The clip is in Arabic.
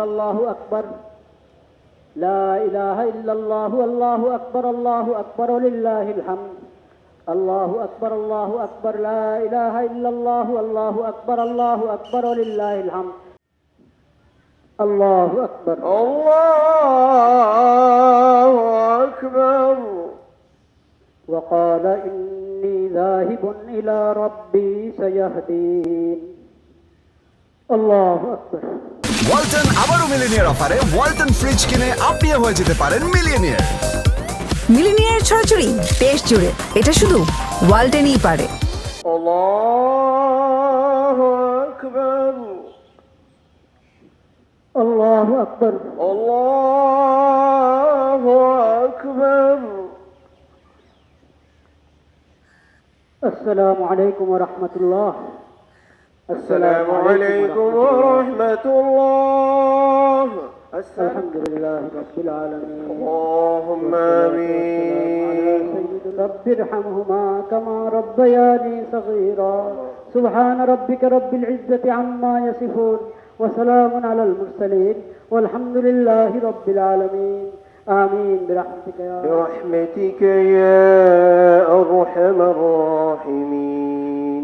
الله أكبر لا إله إلا الله الله أكبر ولله الحمد الله أكبر لا إله إلا الله الله أكبر ولله الحمد الله أكبر الله أكبر وقال إني ذاهب إلى ربي سيهدين الله أكبر ওয়ালটন আবারো মিলিনিয়ার অফারে ওয়ালটন ফ্রিজ কিনে আপনিও হয়ে যেতে পারেন মিলিয়নিয়ার। মিলিনিয়ার ছড়াছড়ি দেশ জুড়ে, এটা শুধু ওয়ালটনই পারে। الله أكبر الله أكبر الله أكبر السلام عليكم ورحمة الله السلام عليكم ورحمة الله الحمد لله رب العالمين اللهم آمين رب ارحمهما كما ربياني صغيرا سبحان ربك رب العزة عما يصفون وسلام على المرسلين والحمد لله رب العالمين آمين برحمتك يا أرحم الراحمين